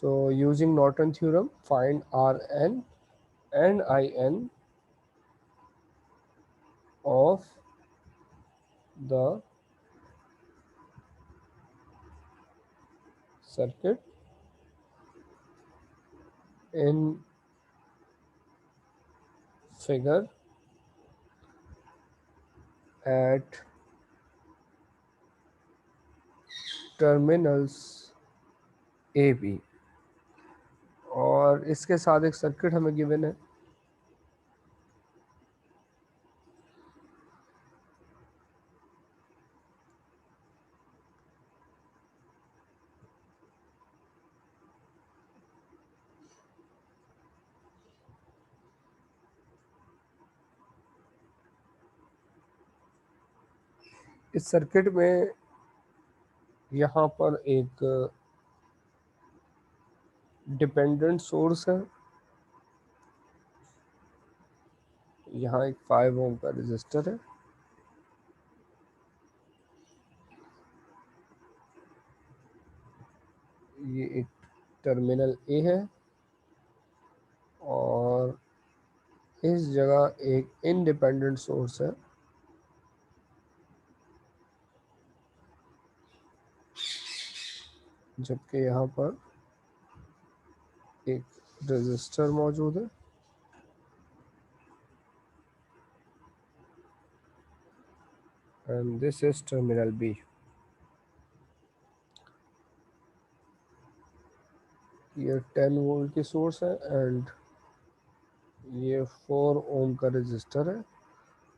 So using Norton theorem, find Rn and In of the circuit in figure at terminals A B. और इसके साथ एक circuit हमें given है। इस सर्किट में यहाँ पर एक डिपेंडेंट सोर्स है, यहाँ एक 5 ओम का रेजिस्टर है, ये एक टर्मिनल ए है, और इस जगह एक इंडिपेंडेंट सोर्स है, जबकि यहाँ पर एक रेजिस्टर मौजूद है। And this is terminal B. ये 10 वोल्ट की सोर्स है एंड ये 4 ओम का रेजिस्टर है,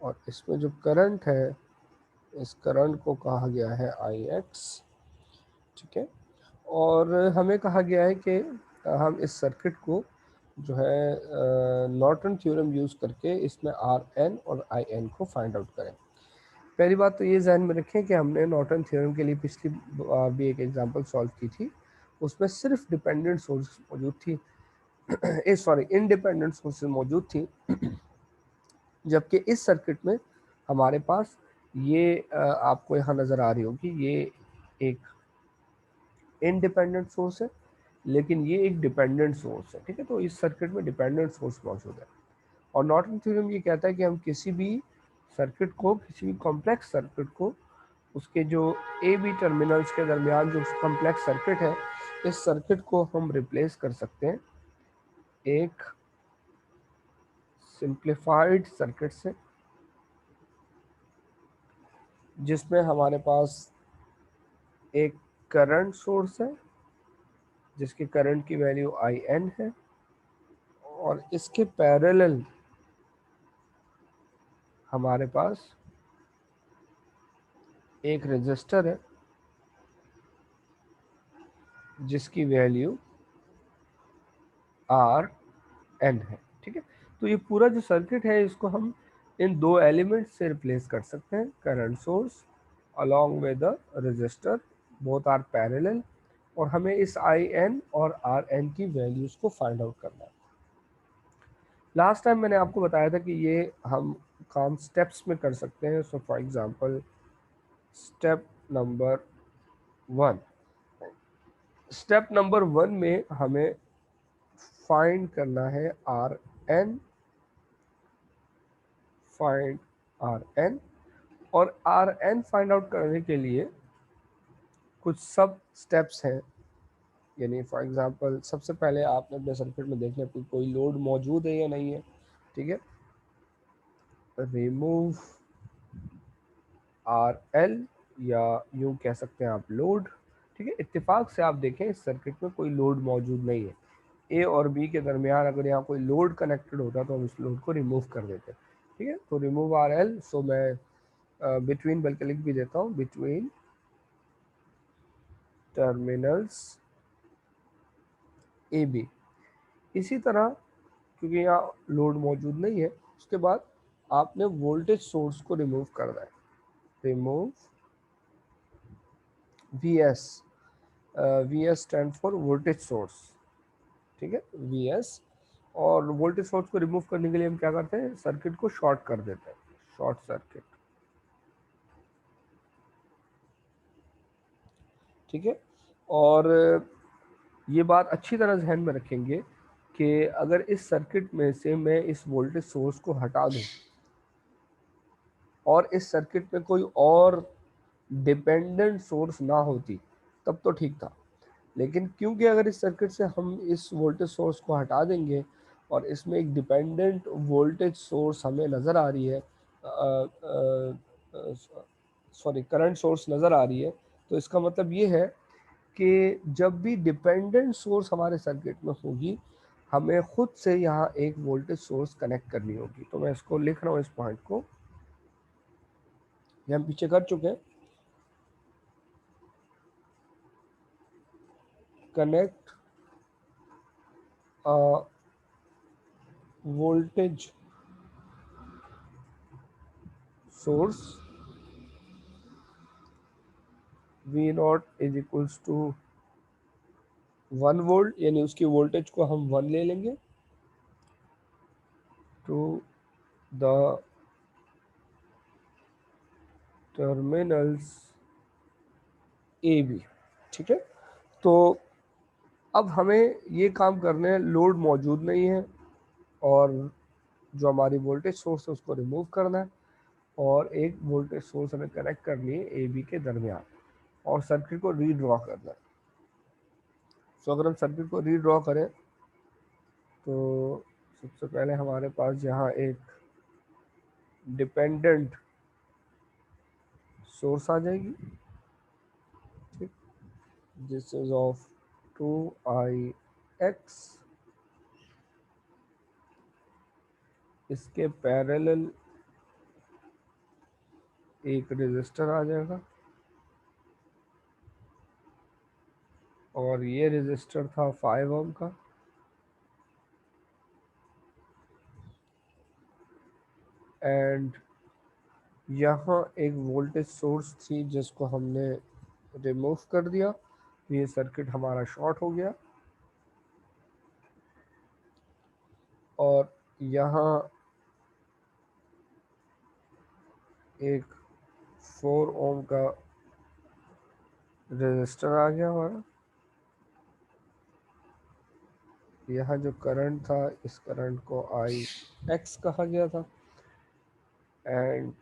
और इसमें जो करंट है, इस करंट को कहा गया है आई एक्स। ठीक है, और हमें कहा गया है कि हम इस सर्किट को जो है नॉर्टन थ्योरम यूज़ करके इसमें आर एन और आई एन को फाइंड आउट करें। पहली बात तो ये जहन में रखें कि हमने नॉर्टन थ्योरम के लिए पिछली बार भी एक एग्जांपल सॉल्व की थी, उसमें सिर्फ डिपेंडेंट सोर्स मौजूद थी इंडिपेंडेंट सोर्सेज मौजूद थी, जबकि इस सर्किट में हमारे पास ये आपको यहाँ नज़र आ रही होगी, ये एक इंडिपेंडेंट सोर्स है, लेकिन ये एक डिपेंडेंट सोर्स है। ठीक है, तो इस सर्किट में डिपेंडेंट सोर्स मौजूद है। और नॉर्टन थ्योरम ये कहता है कि हम किसी भी सर्किट को, किसी भी कॉम्प्लेक्स सर्किट को, उसके जो ए बी टर्मिनल्स के दरमियान जो कॉम्प्लेक्स सर्किट है, इस सर्किट को हम रिप्लेस कर सकते हैं एक सिंप्लीफाइड सर्किट से, जिसमें हमारे पास एक करंट सोर्स है जिसके करंट की वैल्यू आई एन है, और इसके पैरेलल हमारे पास एक रेजिस्टर है जिसकी वैल्यू आर एन है। ठीक है, तो ये पूरा जो सर्किट है, इसको हम इन दो एलिमेंट से रिप्लेस कर सकते हैं, current source along with the resistor, both are parallel, और हमें इस आई एन और आर एन की वैल्यूज को फाइंड आउट करना है। लास्ट टाइम मैंने आपको बताया था कि ये हम काम स्टेप्स में कर सकते हैं। So for example step number 1, step number 1 में हमें फाइंड करना है R N, find R N, और आर एन फाइंड आउट करने के लिए कुछ सब स्टेप्स हैं। यानी फॉर एग्जांपल सबसे पहले आपने अपने सर्किट में देखना है कोई लोड मौजूद है या नहीं है। ठीक है, रिमूव आर एल, या यूँ कह सकते हैं आप लोड। ठीक है, इत्तेफाक से आप देखें इस सर्किट में कोई लोड मौजूद नहीं है। ए और बी के दरमियान अगर यहाँ कोई लोड कनेक्टेड होता तो हम इस लोड को रिमूव कर देते। ठीक है, तो रिमूव आर एल, सो मैं बिटवीन बल्कि लिख भी देता हूँ, बिटवीन टर्मिनल्स ए बी। इसी तरह क्योंकि यहाँ लोड मौजूद नहीं है, उसके बाद आपने वोल्टेज सोर्स को रिमूव करना है, remove V S, V S stand for voltage source. ठीक है, वी एस, और वोल्टेज सोर्स को रिमूव करने के लिए हम क्या करते हैं, सर्किट को शॉर्ट कर देते हैं, शॉर्ट सर्किट। ठीक है, और ये बात अच्छी तरह ध्यान में रखेंगे कि अगर इस सर्किट में से मैं इस वोल्टेज सोर्स को हटा दूं और इस सर्किट में कोई और डिपेंडेंट सोर्स ना होती तब तो ठीक था, लेकिन क्योंकि अगर इस सर्किट से हम इस वोल्टेज सोर्स को हटा देंगे और इसमें एक डिपेंडेंट वोल्टेज सोर्स हमें नज़र आ रही है, सॉरी करंट सोर्स नज़र आ रही है, तो इसका मतलब ये है कि जब भी डिपेंडेंट सोर्स हमारे सर्किट में होगी हमें खुद से यहाँ एक वोल्टेज सोर्स कनेक्ट करनी होगी। तो मैं इसको लिख रहा हूँ, इस पॉइंट को ये हम पीछे कर चुके हैं। Connect voltage source V nought is equals to 1 volt, यानी उसकी वोल्टेज को हम 1 ले लेंगे, to the terminals A B. ठीक है, तो अब हमें ये काम करने हैं, लोड मौजूद नहीं है और जो हमारी वोल्टेज सोर्स है उसको रिमूव करना है और एक वोल्टेज सोर्स हमें कनेक्ट करनी है ए बी के दरमियान और सर्किट को रीड्रॉ करना है। सो अगर हम सर्किट को रीड्रॉ करें तो सबसे पहले हमारे पास यहाँ एक डिपेंडेंट सोर्स आ जाएगी, ठीक, दिस इज ऑफ 2ix, इसके पैरेलल एक रेजिस्टर आ जाएगा और ये रेजिस्टर था 5 ओम का, एंड यहाँ एक वोल्टेज सोर्स थी जिसको हमने रिमूव कर दिया, ये सर्किट हमारा शॉर्ट हो गया और यहाँ एक 4 ओम का रेजिस्टर आ गया हमारा। यहाँ जो करंट था इस करंट को आई एक्स कहा गया था एंड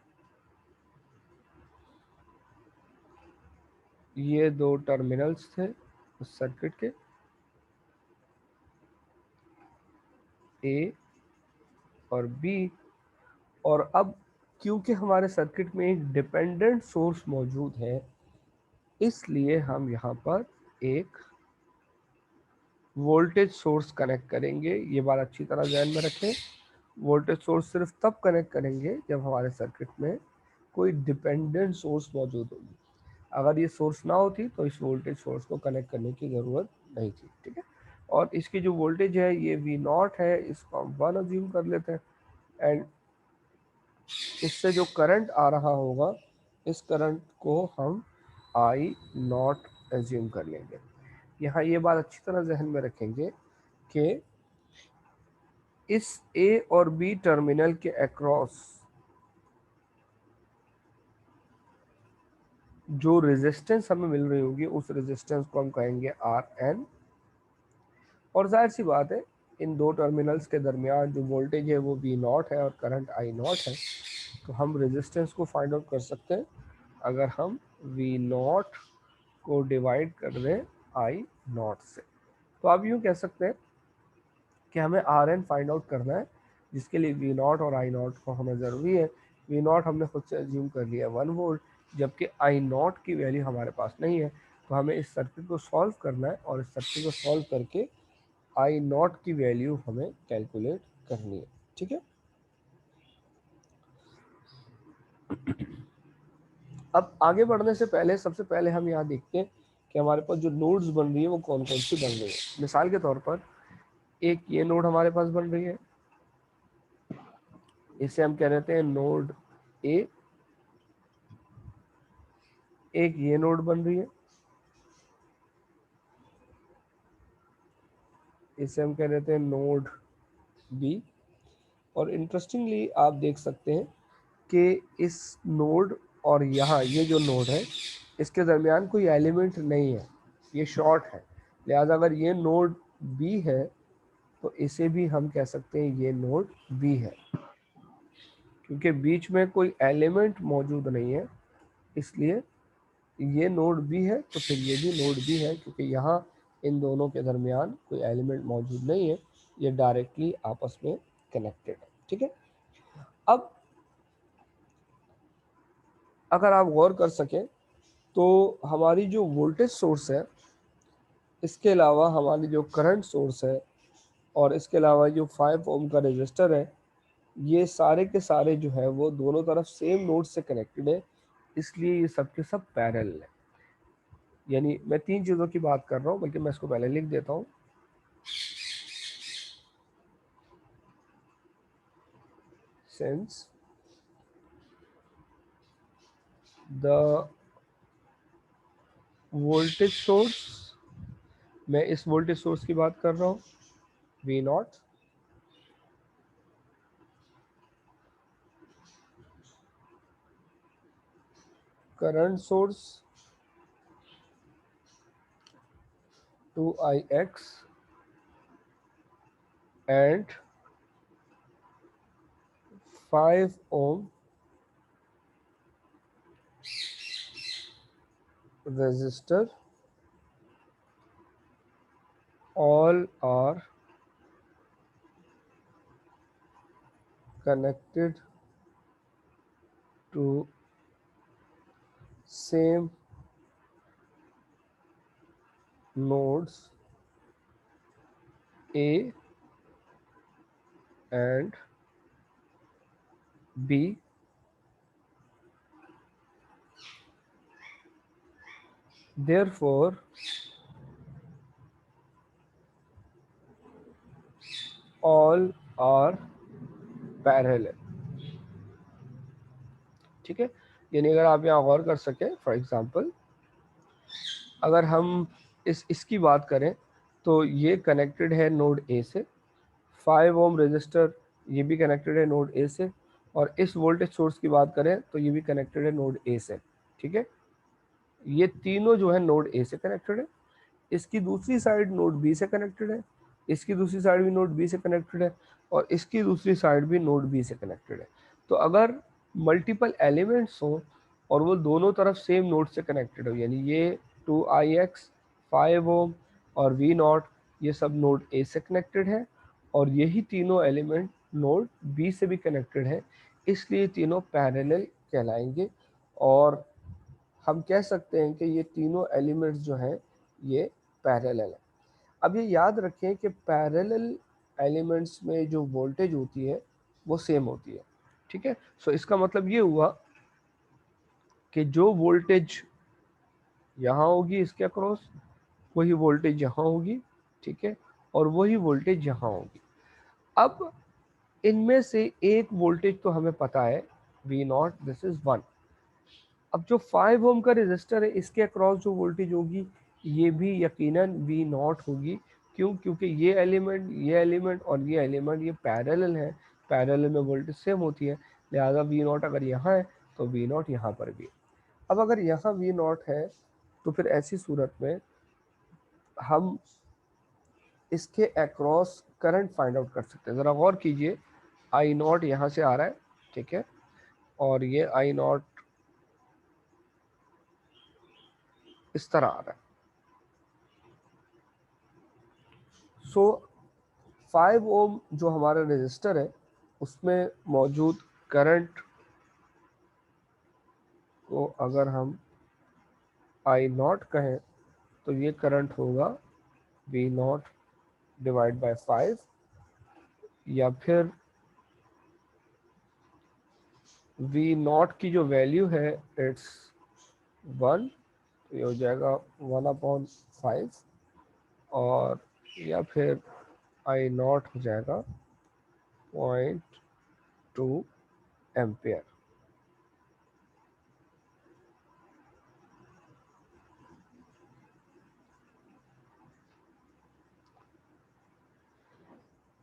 ये दो टर्मिनल्स थे उस सर्किट के, ए और बी। और अब क्योंकि हमारे सर्किट में एक डिपेंडेंट सोर्स मौजूद है इसलिए हम यहाँ पर एक वोल्टेज सोर्स कनेक्ट करेंगे। ये बात अच्छी तरह ध्यान में रखें, वोल्टेज सोर्स सिर्फ तब कनेक्ट करेंगे जब हमारे सर्किट में कोई डिपेंडेंट सोर्स मौजूद होगी। अगर ये सोर्स ना होती तो इस वोल्टेज सोर्स को कनेक्ट करने की ज़रूरत नहीं थी। ठीक है, और इसकी जो वोल्टेज है ये V नॉट है, इसको हम 1 अज्यूम कर लेते हैं एंड इससे जो करंट आ रहा होगा इस करंट को हम I नॉट एज्यूम कर लेंगे। यहाँ ये बात अच्छी तरह जहन में रखेंगे कि इस A और B टर्मिनल के अक्रॉस जो रेजिस्टेंस हमें मिल रही होगी उस रेजिस्टेंस को हम कहेंगे Rn। और जाहिर सी बात है इन दो टर्मिनल्स के दरमियान जो वोल्टेज है वो V नॉट है और करंट I नॉट है, तो हम रेजिस्टेंस को फाइंड आउट कर सकते हैं अगर हम V नॉट को डिवाइड कर दें I नॉट से। तो आप यूँ कह सकते हैं कि हमें Rn फाइंड आउट करना है जिसके लिए V नॉट और I नॉट को हमें ज़रूरी है। V नॉट हमने खुद से एज्यूम कर लिया 1 वोल्ट, जबकि I नॉट की वैल्यू हमारे पास नहीं है, तो हमें इस सर्किट को सॉल्व करना है और इस सर्किट को सॉल्व करके I नॉट की वैल्यू हमें कैलकुलेट करनी है। ठीक है, अब आगे बढ़ने से पहले सबसे पहले हम यहाँ देखते हैं कि हमारे पास जो नोड्स बन रही है वो कौन कौन सी बन रही है। मिसाल के तौर पर एक ये नोड हमारे पास बन रही है, इसे हम कह देते हैं नोड ए। एक ये नोड बन रही है, इसे हम कह देते हैं नोड बी। और इंटरेस्टिंगली आप देख सकते हैं कि इस नोड और यहाँ ये जो नोड है इसके दरमियान कोई एलिमेंट नहीं है, ये शॉर्ट है। लिहाजा अगर ये नोड बी है तो इसे भी हम कह सकते हैं ये नोड बी है, क्योंकि बीच में कोई एलिमेंट मौजूद नहीं है, इसलिए ये नोड बी है, तो फिर ये भी नोड बी है, क्योंकि यहाँ इन दोनों के दरमियान कोई एलिमेंट मौजूद नहीं है, ये डायरेक्टली आपस में कनेक्टेड है। ठीक है, अब अगर आप गौर कर सकें तो हमारी जो वोल्टेज सोर्स है, इसके अलावा हमारी जो करंट सोर्स है, और इसके अलावा जो 5 ओम का रजिस्टर है, ये सारे के सारे जो है वो दोनों तरफ सेम नोड से कनेक्टेड है, इसलिए ये सब के सब पैरेलल है। यानी मैं तीन चीज़ों की बात कर रहा हूँ, बल्कि मैं इसको पहले लिख देता हूँ। Since the वोल्टेज सोर्स, मैं इस वोल्टेज सोर्स की बात कर रहा हूँ V not, current source 2Ix and 5 ohm resistor, all are connected to same nodes A and B, therefore all are parallel। ठीक है, यानी अगर आप यहाँ गौर कर सकें, फॉर एग्जांपल अगर हम इसकी बात करें तो ये कनेक्टेड है नोड ए से, 5 ओम रजिस्टर ये भी कनेक्टेड है नोड ए से, और इस वोल्टेज सोर्स की बात करें तो ये भी कनेक्टेड है नोड ए से। ठीक है, ये तीनों जो है नोड ए से कनेक्टेड है, इसकी दूसरी साइड नोड बी से कनेक्टेड है, इसकी दूसरी साइड भी नोड बी से कनेक्टेड है, और इसकी दूसरी साइड भी नोड बी से कनेक्टेड है। तो अगर मल्टीपल एलिमेंट्स हो और वो दोनों तरफ सेम नोड से कनेक्टेड हो, यानी ये 2Ix 5 ओम और वी नॉट, ये सब नोड ए से कनेक्टेड है, और यही तीनों एलिमेंट नोड बी से भी कनेक्टेड है, इसलिए तीनों पैरेलल कहलाएंगे। और हम कह सकते हैं कि ये तीनों एलिमेंट्स जो हैं ये पैरेलल है। अब ये याद रखें कि पैरेलल एलिमेंट्स में जो वोल्टेज होती है वो सेम होती है। ठीक है, सो इसका मतलब ये हुआ कि जो वोल्टेज यहाँ होगी इसके अक्रॉस, वही वोल्टेज यहाँ होगी। ठीक है, और वही वोल्टेज यहाँ होगी। अब इनमें से एक वोल्टेज तो हमें पता है V नॉट, दिस इज 1। अब जो 5 ओम का रेजिस्टर है इसके अक्रॉस जो वोल्टेज होगी ये भी यकीनन V नॉट होगी। क्यों? क्योंकि ये एलिमेंट और ये एलिमेंट ये पैरेलल है, पैरेलल में वोल्टेज सेम होती है, लिहाजा V नॉट अगर यहाँ है तो V नॉट यहाँ पर भी है। अब अगर यहाँ V नॉट है तो फिर ऐसी सूरत में हम इसके अक्रॉस करंट फाइंड आउट कर सकते हैं। ज़रा गौर कीजिए, I नॉट यहाँ से आ रहा है, ठीक है, और ये I नॉट इस तरह आ रहा है। सो 5 ओम जो हमारा रेजिस्टर है उसमें मौजूद करंट को अगर हम I नॉट कहें तो ये करंट होगा V नॉट डिवाइड बाय 5, या फिर V नॉट की जो वैल्यू है इट्स 1, तो ये हो जाएगा 1/5, और या फिर I नॉट हो जाएगा 0.2 एम्पियर।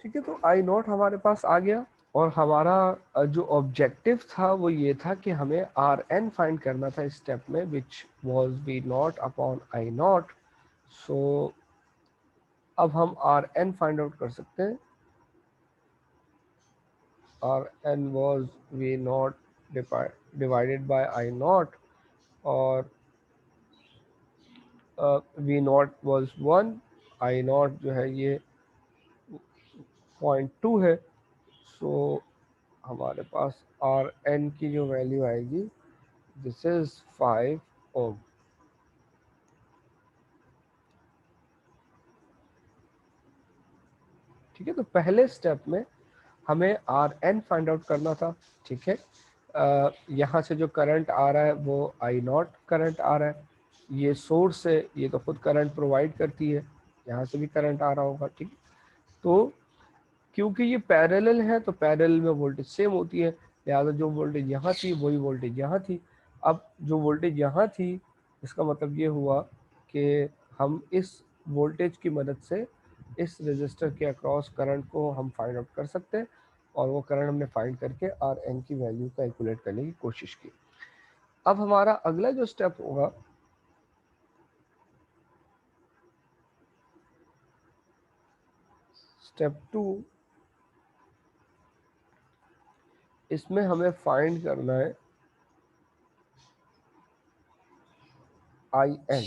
ठीक है, तो I नॉट हमारे पास आ गया, और हमारा जो ऑब्जेक्टिव था वो ये था कि हमें Rn फाइंड करना था इस स्टेप में, which was V naught upon I naught. So अब हम आर एन फाइंड आउट कर सकते हैं। R N was V naught divided by I naught, और V naught was 1, I naught जो है ये 0.2 है। सो हमारे पास आर एन की जो वैल्यू आएगी, दिस इज 5 ओम। ठीक है, तो पहले स्टेप में हमें आर एन फाइंड आउट करना था। ठीक है, यहाँ से जो करंट आ रहा है वो आई नॉट करंट आ रहा है, ये सोर्स है, ये तो खुद करंट प्रोवाइड करती है, यहाँ से भी करंट आ रहा होगा। ठीक है, तो क्योंकि ये पैरेलल है तो पैरेलल में वोल्टेज सेम होती है, लिहाजा जो वोल्टेज यहाँ थी वही वोल्टेज यहाँ थी। अब जो वोल्टेज यहाँ थी, इसका मतलब ये हुआ कि हम इस वोल्टेज की मदद से इस रेजिस्टर के अक्रॉस करंट को हम फाइंड आउट कर सकते हैं, और वो करंट हमने फाइंड करके आर एन की वैल्यू कैलकुलेट करने की कोशिश की। अब हमारा अगला जो स्टेप होगा, स्टेप 2, इसमें हमें फाइंड करना है आई एन।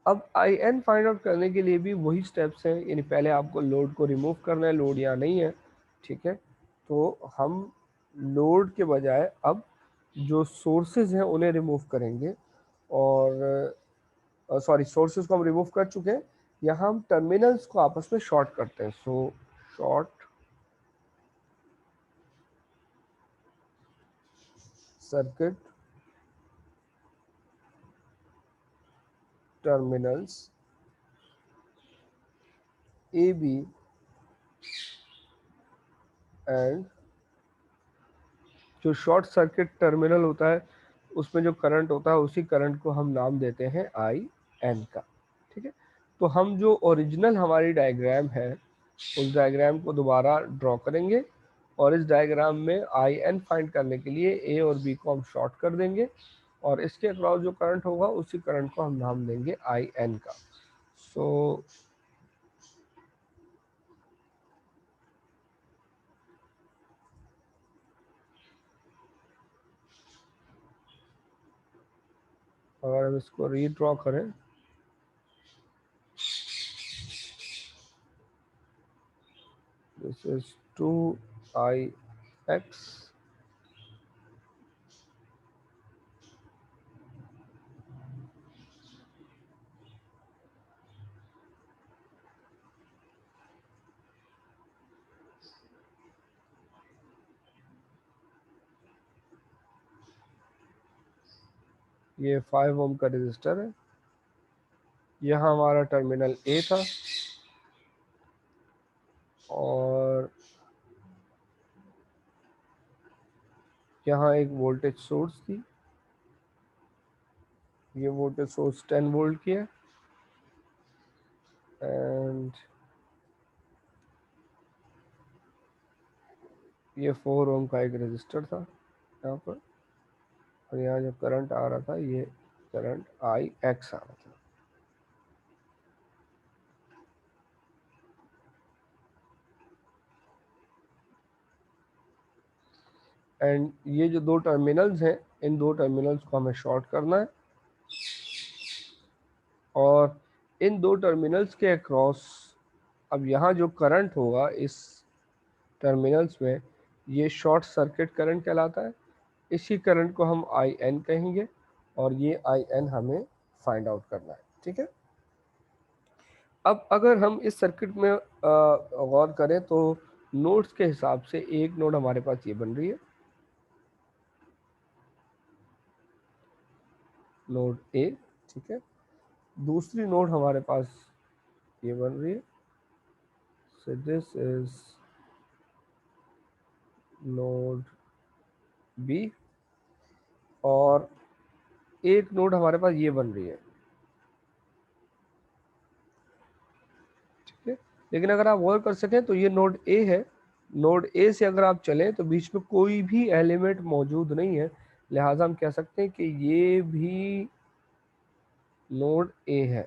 अब आई एन फाइंड आउट करने के लिए भी वही स्टेप्स हैं, यानी पहले आपको लोड को रिमूव करना है, लोड यहाँ नहीं है। ठीक है, तो हम लोड के बजाय अब जो सोर्सेज हैं उन्हें रिमूव करेंगे, और सॉरी, सोर्सेज को हम रिमूव कर चुके हैं, यहाँ हम टर्मिनल्स को आपस में शॉर्ट करते हैं। So short circuit terminals A B and जो शॉर्ट सर्किट टर्मिनल होता है उसमें जो करंट होता है उसी करंट को हम नाम देते हैं आई एन का। ठीक है, तो हम जो ओरिजिनल हमारी डायग्राम है उस डायग्राम को दोबारा ड्रॉ करेंगे, और इस डायग्राम में आई एन फाइंड करने के लिए ए और बी को हम शॉर्ट कर देंगे, और इसके अक्रॉस जो करंट होगा उसी करंट को हम नाम देंगे आई एन का। सो अगर हम इसको रीड्रॉ करें, दिस इज 2ix, ये 5 ओम का रजिस्टर है, यहाँ हमारा टर्मिनल ए था, और यहाँ एक वोल्टेज सोर्स थी, ये वोल्टेज सोर्स 10 वोल्ट की है, एंड ये 4 ओम का एक रजिस्टर था यहाँ पर, और यहाँ जो करंट आ रहा था ये करंट आई एक्स आ रहा था। एंड ये जो दो टर्मिनल्स हैं, इन दो टर्मिनल्स को हमें शॉर्ट करना है, और इन दो टर्मिनल्स के अक्रॉस अब यहाँ जो करंट होगा इस टर्मिनल्स में, ये शॉर्ट सर्किट करंट कहलाता है। इसी करंट को हम आई एन कहेंगे, और ये आई एन हमें फाइंड आउट करना है। ठीक है, अब अगर हम इस सर्किट में गौर करें तो नोड्स के हिसाब से एक नोड हमारे पास ये बन रही है, नोड ए। ठीक है, दूसरी नोड हमारे पास ये बन रही है, so this is node B, और एक नोड हमारे पास ये बन रही है। ठीक है, लेकिन अगर आप गौर कर सकें तो ये नोड ए है, नोड ए से अगर आप चलें तो बीच में कोई भी एलिमेंट मौजूद नहीं है, लिहाजा हम कह सकते हैं कि ये भी नोड ए है।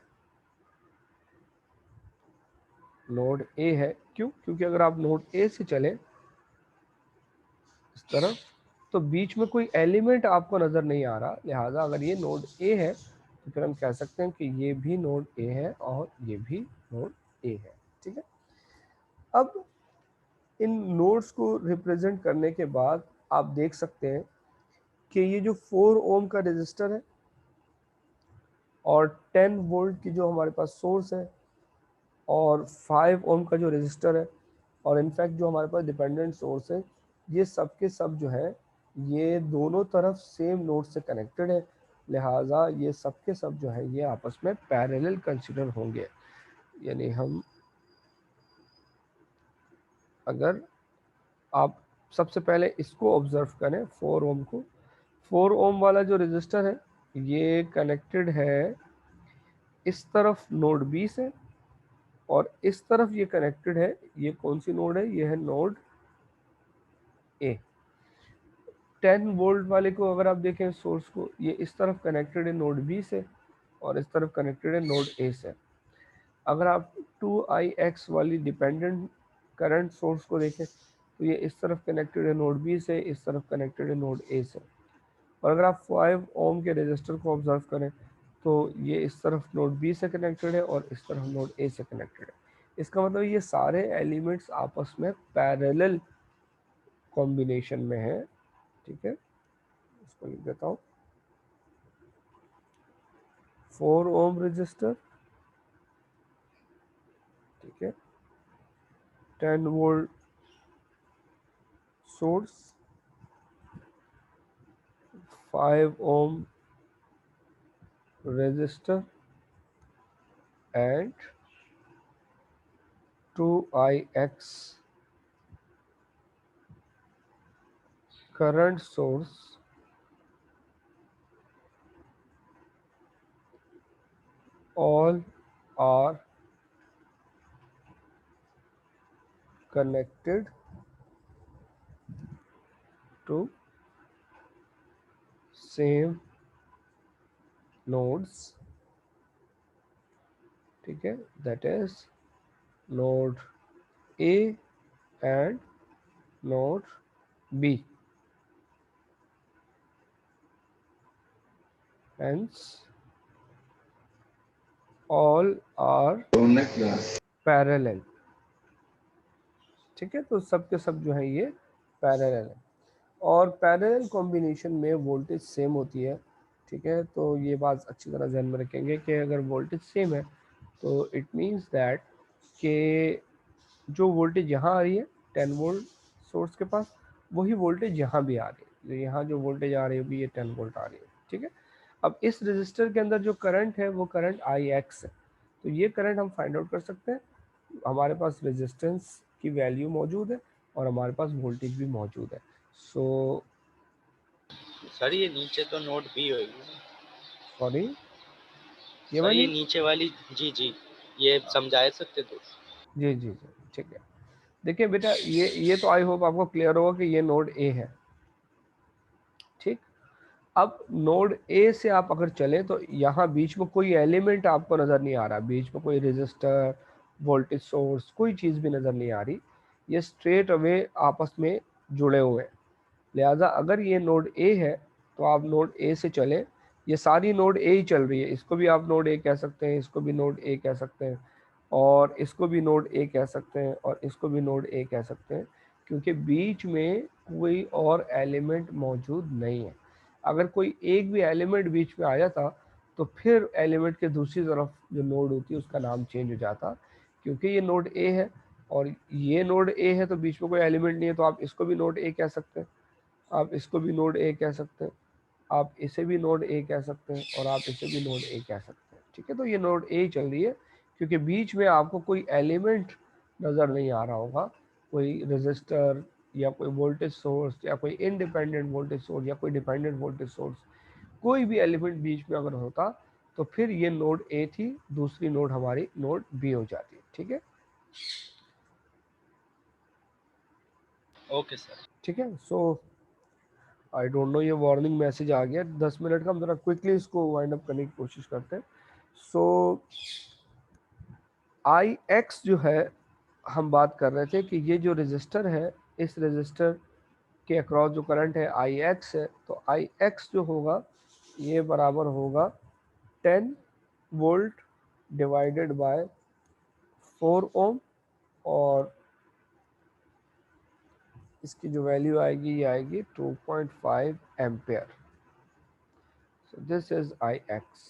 नोड ए है। क्यों? क्योंकि अगर आप नोड ए से चले इस तरफ तो बीच में कोई एलिमेंट आपको नज़र नहीं आ रहा, लिहाजा अगर ये नोड ए है तो फिर हम कह सकते हैं कि ये भी नोड ए है और ये भी नोड ए है। ठीक है, अब इन नोड्स को रिप्रेजेंट करने के बाद आप देख सकते हैं कि ये जो 4 ओम का रेजिस्टर है और 10 वोल्ट की जो हमारे पास सोर्स है और 5 ओम का जो रेजिस्टर है और इनफैक्ट जो हमारे पास डिपेंडेंट सोर्स है, ये सब के सब जो है ये दोनों तरफ सेम नोड से कनेक्टेड है, लिहाजा ये सब के सब जो है ये आपस में पैरेलल कंसिडर होंगे। यानी हम अगर आप सबसे पहले इसको ऑब्जर्व करें 4 ओम को, 4 ओम वाला जो रेजिस्टर है ये कनेक्टेड है इस तरफ नोड बी से और इस तरफ ये कनेक्टेड है, ये कौन सी नोड है? ये है नोड ए। 10 वोल्ट वाले को अगर आप देखें सोर्स को, ये इस तरफ कनेक्टेड है नोड बी से और इस तरफ कनेक्टेड है नोड ए से। अगर आप 2ix वाली डिपेंडेंट करंट सोर्स को देखें तो ये इस तरफ कनेक्टेड है नोड बी से, इस तरफ कनेक्टेड है नोड ए से। और अगर आप 5 ओम के रेजिस्टर को ऑब्जर्व करें तो ये इस तरफ नोड बी से कनेक्टेड है और इस तरफ नोड ए से कनेक्टेड है। इसका मतलब ये सारे एलिमेंट्स आपस में पैरेलल कॉम्बिनेशन में है। ठीक है, इसको लिख देता हूँ, 4 ओम रेजिस्टर, ठीक है, 10 volt source, 5 ohm resistor and 2ix current source all are connected to same nodes, ठीक है, that is node A and node B, hence all are parallel। ठीक है, तो सब के सब जो है ये पैरेलल है और पैरेलल कॉम्बिनेशन में वोल्टेज सेम होती है। ठीक है, तो ये बात अच्छी तरह ध्यान में रखेंगे कि अगर वोल्टेज सेम है तो इट मीन्स दैट कि जो वोल्टेज यहाँ आ रही है 10 वोल्ट सोर्स के पास, वही वोल्टेज यहाँ भी आ रही है। तो यहाँ जो वोल्टेज आ रही है भी ये 10 वोल्ट आ रही है। ठीक है, अब इस रजिस्टर के अंदर जो करंट है वो करंट Ix है, तो ये करंट हम फाइंड आउट कर सकते हैं। हमारे पास रेजिस्टेंस की वैल्यू मौजूद है और हमारे पास वोल्टेज भी मौजूद है। सो सर ये नीचे तो नोट बी होगी। सॉरी, ये सर ये वाली, नीचे वाली, जी जी, ये समझा सकते तो। जी जी जी, ठीक है। देखिए बेटा, ये तो आई होप आपको क्लियर होगा कि ये नोड ए है। ठीक, अब नोड ए से आप अगर चलें तो यहाँ बीच में कोई एलिमेंट आपको नज़र नहीं आ रहा, बीच में कोई रजिस्टर, वोल्टेज सोर्स, कोई चीज़ भी नज़र नहीं आ रही, ये स्ट्रेट अवे आपस में जुड़े हुए हैं। लिहाजा अगर ये नोड ए है तो आप नोड ए से चलें, ये सारी नोड ए ही चल रही है, इसको भी आप नोड ए कह सकते हैं, इसको भी नोड ए कह सकते हैं और इसको भी नोड ए कह सकते हैं और इसको भी नोड ए कह सकते हैं, क्योंकि बीच में कोई और एलिमेंट मौजूद नहीं है। अगर कोई एक भी एलिमेंट बीच में आ जाता तो फिर एलिमेंट के दूसरी तरफ जो नोड होती है उसका नाम चेंज हो जाता, क्योंकि ये नोड ए है और ये नोड ए है तो बीच में कोई एलिमेंट नहीं है, तो आप इसको भी नोड ए कह सकते हैं, आप इसको भी नोड ए कह सकते हैं, आप इसे भी नोड ए कह सकते हैं और आप इसे भी नोड ए कह सकते हैं। ठीक है, तो ये नोड ए चल रही है क्योंकि बीच में आपको कोई एलिमेंट नज़र नहीं आ रहा होगा, कोई रजिस्टर या कोई वोल्टेज सोर्स या कोई इंडिपेंडेंट वोल्टेज सोर्स या कोई डिपेंडेंट वोल्टेज सोर्स, कोई भी एलिमेंट बीच में अगर होता तो फिर ये नोड ए थी, दूसरी नोड हमारी नोड बी हो जाती है। ठीक है, ओके सर। ठीक है, सो आई डोंट नो ये वार्निंग मैसेज आ गया 10 मिनट का, हम ज़रा क्विकली इसको वाइंड अप करने की कोशिश करते हैं। सो आई एक्स जो है हम बात कर रहे थे कि ये जो रजिस्टर है, इस रजिस्टर के अक्रॉस जो करंट है आई एक्स है, तो आई एक्स जो होगा ये बराबर होगा 10 वोल्ट डिवाइडेड बाय 4 ओम, और इसकी जो वैल्यू आएगी ये आएगी 2.5 ampere. So this is I x.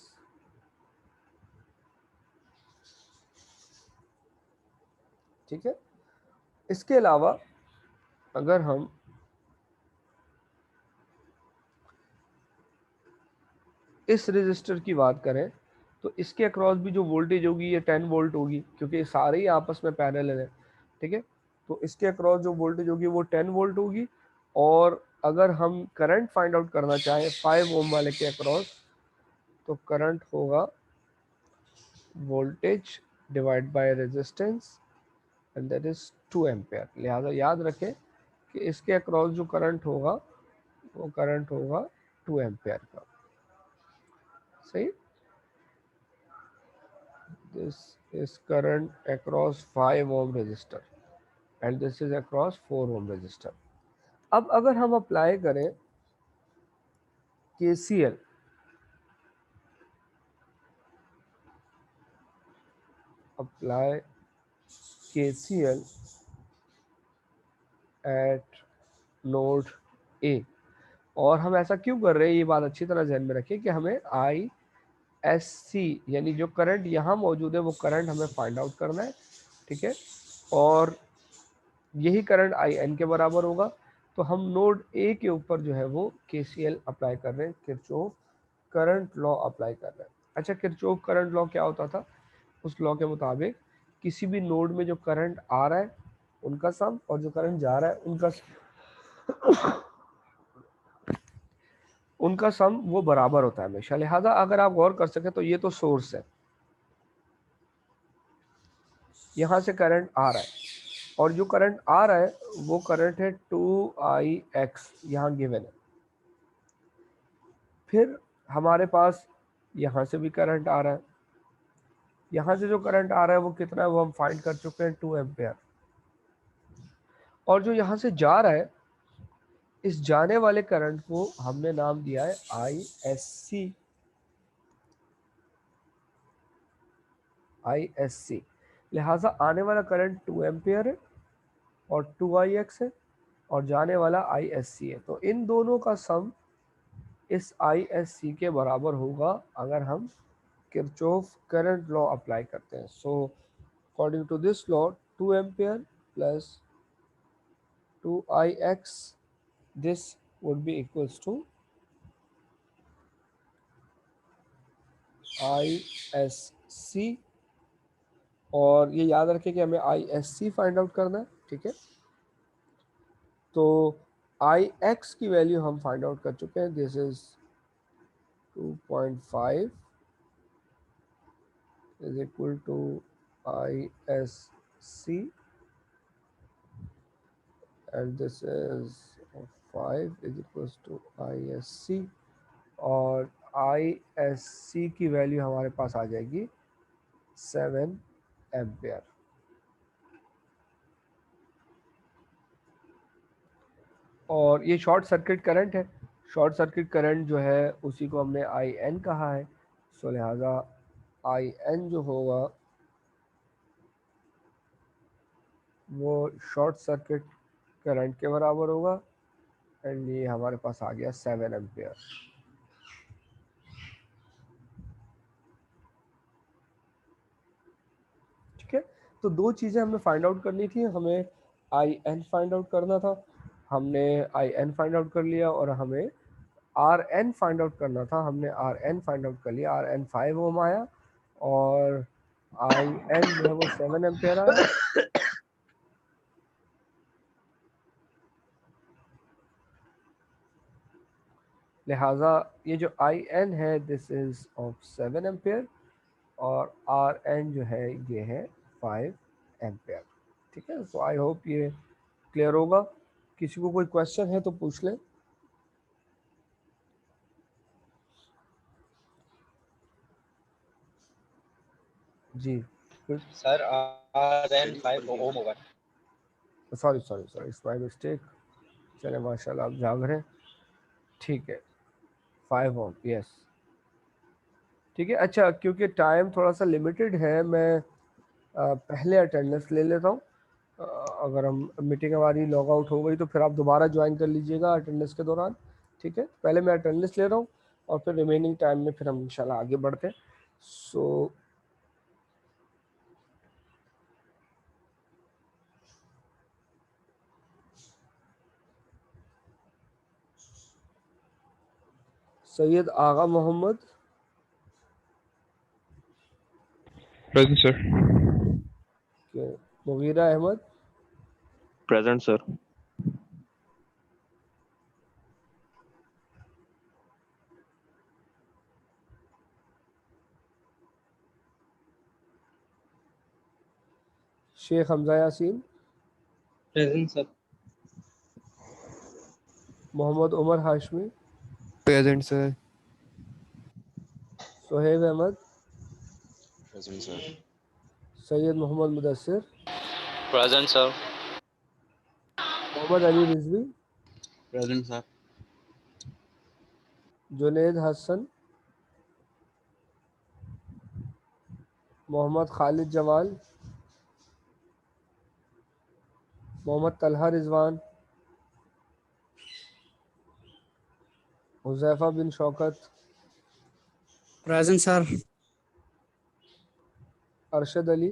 ठीक है, इसके अलावा अगर हम इस रजिस्टर की बात करें तो इसके अक्रॉस भी जो वोल्टेज होगी ये 10 वोल्ट होगी, क्योंकि सारे ही आपस में पैरेलल है। ठीक है, तो इसके अक्रॉस जो वोल्टेज होगी वो 10 वोल्ट होगी, और अगर हम करंट फाइंड आउट करना चाहें 5 ओम वाले के अक्रॉस, तो करंट होगा voltage divide by resistance, and that is 2 ampere. लिहाजा याद रखें कि इसके अक्रॉस जो करंट होगा वो करंट होगा 2 एम्पेयर का। सही, this is current across 5 ohm resistor and this is across 4 ohm resistor। अब अगर हम अप्लाई करें KCL, apply KCL eight node A, और हम ऐसा क्यों कर रहे हैं ये बात अच्छी तरह ध्यान में रखिए कि हमें ISC यानी जो करंट यहाँ मौजूद है वो करंट हमें फाइंड आउट करना है। ठीक है, और यही करंट IN के बराबर होगा, तो हम नोड ए के ऊपर जो है वो KCL अप्लाई कर रहे हैं, किरचॉफ करंट लॉ अप्लाई कर रहे हैं। अच्छा, किरचॉफ करंट लॉ क्या होता था? उस लॉ के मुताबिक किसी भी नोड में जो करंट आ रहा है उनका सम, और जो करंट जा रहा है उनका सम वो बराबर होता है हमेशा। लिहाजा अगर आप गौर कर सके तो ये तो सोर्स है, यहाँ से करंट आ रहा है, और जो करंट आ रहा है वो करंट है 2Ix, यहाँ गिवन है। फिर हमारे पास यहाँ से भी करंट आ रहा है, यहाँ से जो करंट आ रहा है वो कितना है वो हम फाइंड कर चुके हैं 2 एम्पेयर, और जो यहाँ से जा रहा है इस जाने वाले करंट को हमने नाम दिया है ISC। लिहाजा आने वाला करंट 2 एम्पेयर है और 2Ix है, और जाने वाला ISC है, तो इन दोनों का सम इस ISC के बराबर होगा अगर हम किरचॉफ करंट लॉ अप्लाई करते हैं। So according to this law 2 ampere plus 2Ix, this would be equals to ISC, और ये याद रखें कि हमें ISC फाइंड आउट करना है। ठीक है, तो Ix की वैल्यू हम फाइंड आउट कर चुके हैं, this is 2.5 is equal to ISC, and this is 5 is equals to ISC, और ISC की वैल्यू हमारे पास आ जाएगी 7 एम्पेयर। और ये शॉर्ट सर्किट करंट है, शॉर्ट सर्किट करंट जो है उसी को हमने IN कहा है। सो लिहाजा IN जो होगा वो शॉर्ट सर्किट करंट के बराबर होगा, एंड ये हमारे पास आ गया 7 एम्पेयर। ठीक है, तो दो चीज़ें हमें फाइंड आउट करनी थी, हमें IN फाइंड आउट करना था, हमने IN फाइंड आउट कर लिया, और हमें RN फाइंड आउट करना था, हमने RN फाइंड आउट कर लिया। RN 5 ओम आया, और IN जो है वो 7 एम्पेयर आया। लिहाजा ये जो IN है दिस इज ऑफ 7 एम्पेयर, और RN जो है ये है 5 एम्पेयर। ठीक है, सो आई होप ये क्लियर होगा। किसी को कोई क्वेश्चन है तो पूछ लें। जी, सर RN5 ओम होगा। Sorry sorry sorry, it's my mistake. चले माशाल्लाह आप जाग रहे हैं, ठीक है 5 ओम, यस ठीक है। अच्छा क्योंकि टाइम थोड़ा सा लिमिटेड है, मैं पहले अटेंडेंस ले लेता हूँ। अगर हम मीटिंग हमारी लॉग आउट हो गई तो फिर आप दोबारा ज्वाइन कर लीजिएगा अटेंडेंस के दौरान, ठीक है। पहले मैं अटेंडेंस ले रहा हूँ और फिर रिमेनिंग टाइम में फिर हम इंशाल्लाह आगे बढ़ते हैं। So Syed Agha Mohammed, Present, sir. Mughira Ahmed, Present, sir. Sheikh Hamza Yaseen, present sir. Mohammed Umar Hashmi, Present, sir. Sohaib Ahmed, Present, sir. Syed Mohammed Mudassir, present sir. Mohammed Ali Rizvi, Present, sir. Junaid Hasan, Mohammed Khalid Jamal, Mohammed Talha Rizwan, Huzaifa bin Shaukat, Present, sir. Arshad Ali,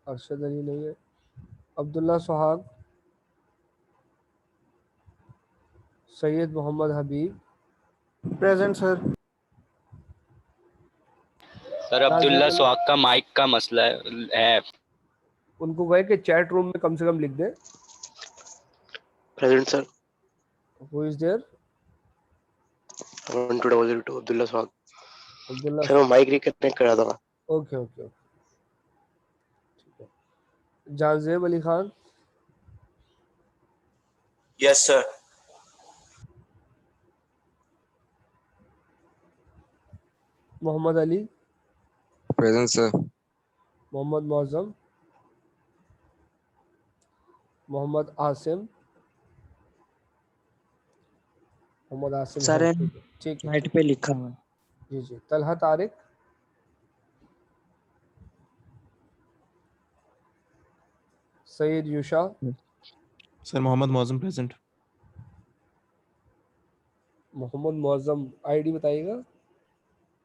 Arshad Ali नहीं है, Abdullah Suhag, Syed Mohammed Habib, Present, sir. Sir Abdullah Suhag का माइक का मसला है। उनको कहे कि चैट रूम में कम से कम लिख दें। Present, sir. Who is there? 1202 Abdullah Suhag. Abdullah sir मैं माइक रिकनेक्ट करा दूंगा। ओके ओके ओके ठीक है। Jahanzeb Ali Khan, Yes, sir. Mohammed Ali, Present, sir. Mohammed Moazzam, Mohammed Asim, Mohammed Asim sir है, ठीक है साइट पे लिखा हुआ है। जी जी। Talha Tariq, Syed Yusha, Sir Mohammed Mozam present. Mohammed Moazzam ID बताइएगा।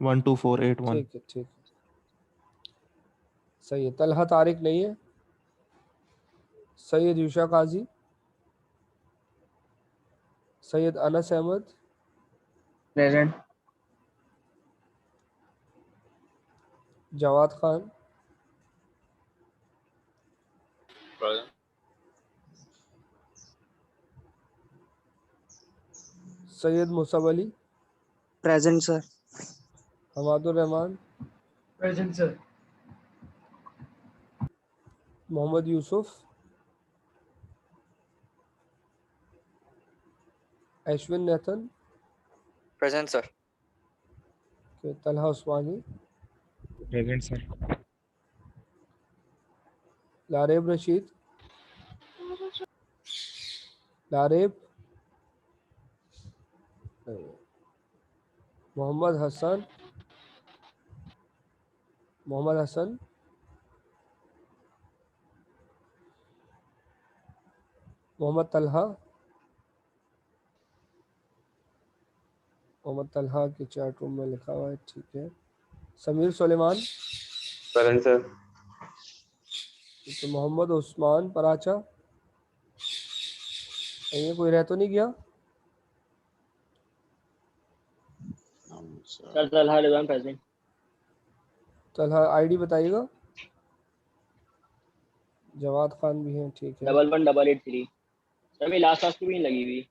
12481. ठीक है ठीक है, सही है। तलहा तारिक नहीं है। Syed Yusha Qazi, Syed Anas Ahmed, present. Jawad Khan, Syed Musab Ali, present, sir. Hamadur Rahman, present, sir. Mohammed Yusuf, Ashwin Nathan, present, sir. Talha Usmani, Present, sir. Laraib Rashid, Laraib, Mohammed Hasan, Mohammed Hasan, Mohammed Talha, Mohammed Talha के चैट रूम में लिखा हुआ है, ठीक है। Sameer Suleman, Present, sir. तो मोहम्मद उस्मान पराचा, ये कोई रह तो नहीं गया? sir. Talha Rizwan present. Talha ID बताइएगा। जवाद खान भी हैं, ठीक है। 111883। सर मेरी लास्ट टास्क भी नहीं लगी हुई।